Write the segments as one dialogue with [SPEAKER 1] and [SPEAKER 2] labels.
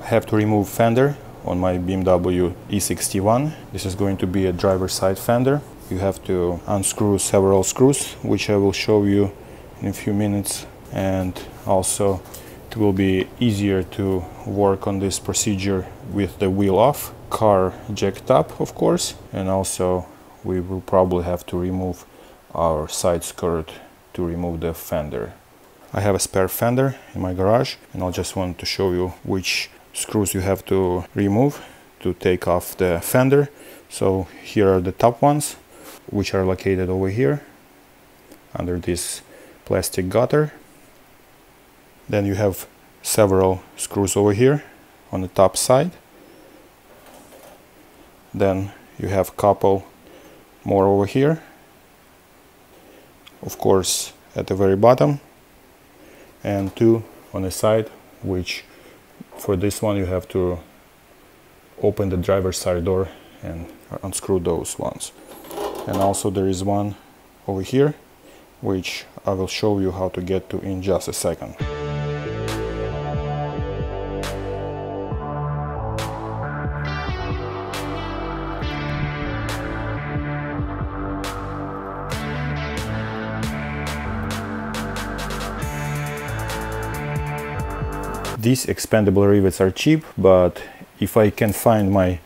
[SPEAKER 1] I have to remove fender on my BMW E61. This is going to be a driver's side fender. You have to unscrew several screws, which I will show you in a few minutes, and also it will be easier to work on this procedure with the wheel off, car jacked up of course, and also we will probably have to remove our side skirt to remove the fender. I have a spare fender in my garage, and I'll just want to show you which screws you have to remove to take off the fender. So here are the top ones, which are located over here under this plastic gutter. Then you have several screws over here on the top side. Then you have a couple more over here, of course at the very bottom, and two on the side, which for this one you have to open the driver's side door and unscrew those ones. And also there is one over here, which I will show you how to get to in just a second. These expandable rivets are cheap, but if I can find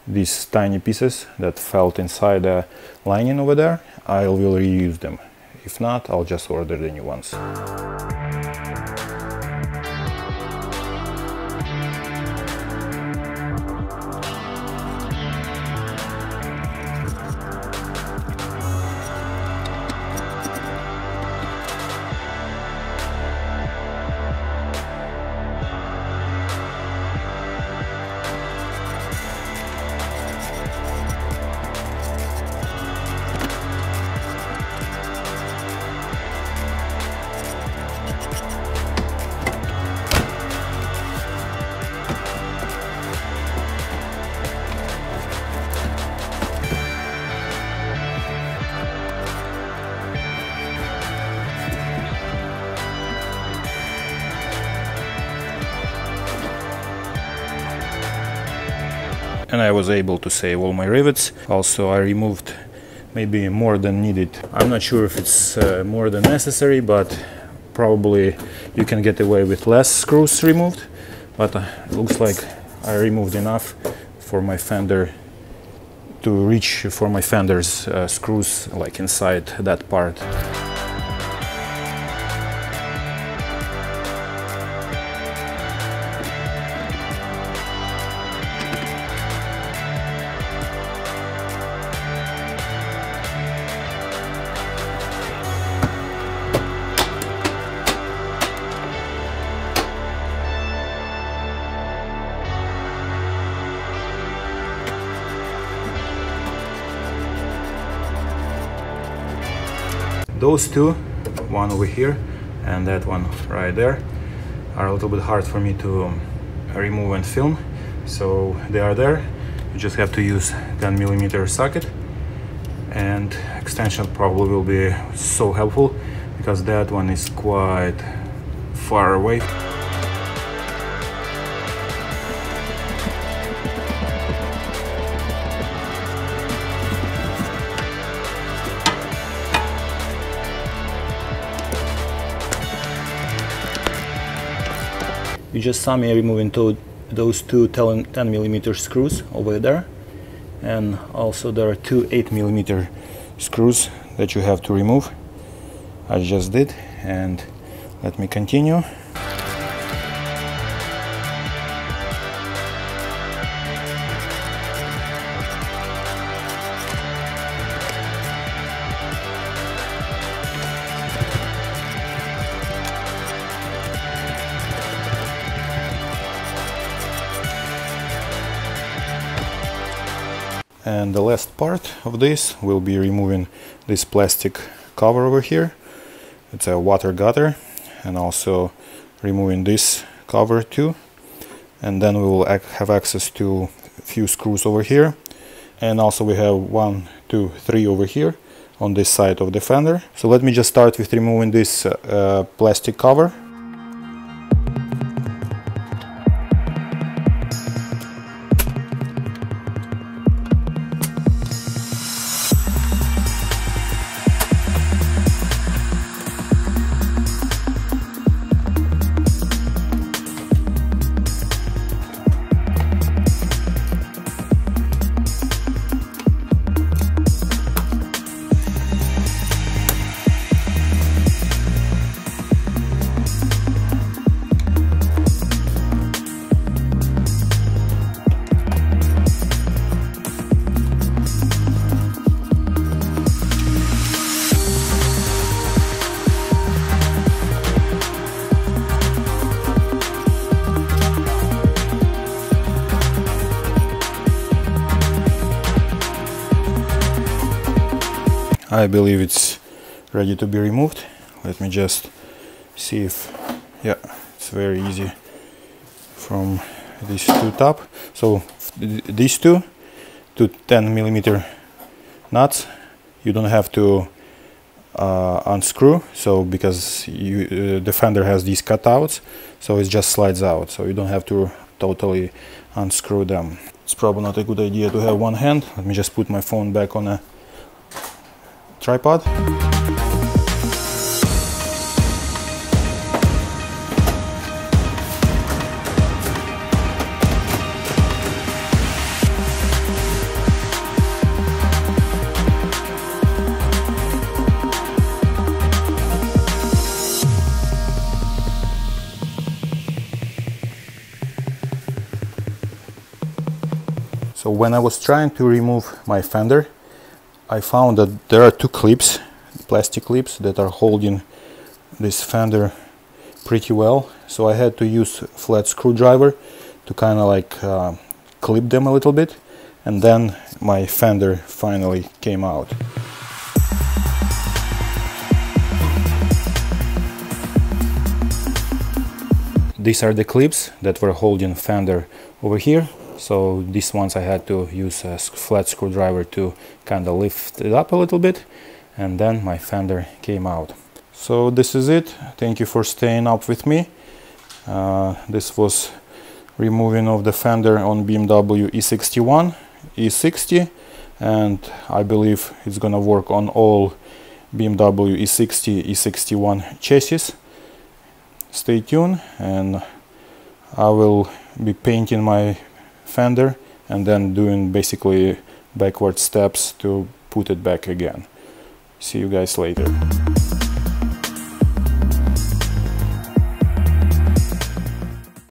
[SPEAKER 1] these tiny pieces that felt inside the lining over there, I will reuse them. If not, I'll just order the new ones. And I was able to save all my rivets. Also, I removed maybe more than needed. I'm not sure if it's more than necessary, but probably you can get away with less screws removed. But it looks like I removed enough for my fender to reach for my fender's screws, like inside that part. Those two, one over here and that one right there, are a little bit hard for me to remove and film, so they are there. You just have to use 10mm socket, and extension probably will be so helpful because that one is quite far away. You just saw me removing those two 10mm screws over there, and also there are two 8mm screws that you have to remove. I just did, and let me continue. And the last part of this will be removing this plastic cover over here. It's a water gutter, and also removing this cover too. And then we will have access to a few screws over here. And also we have 1, 2, 3 over here on this side of the fender. So let me just start with removing this plastic cover. I believe it's ready to be removed. Let me just see if, yeah, it's very easy from these two top. So these two 10mm nuts, you don't have to unscrew, so because the fender has these cutouts, so it just slides out, so you don't have to totally unscrew them. It's probably not a good idea to have one hand. Let me just put my phone back on a tripod. So when I was trying to remove my fender, I found that there are two clips, plastic clips, that are holding this fender pretty well. So I had to use a flat screwdriver to kind of like clip them a little bit, and then my fender finally came out. These are the clips that were holding fender over here. So these ones I had to use a flat screwdriver to kind of lift it up a little bit, and then my fender came out. So this is it. Thank you for staying up with me. This was removing of the fender on BMW E61, E60, and I believe it's gonna work on all BMW E60, E61 chassis. Stay tuned, and I will be painting my fender and then doing basically backward steps to put it back again. See you guys later.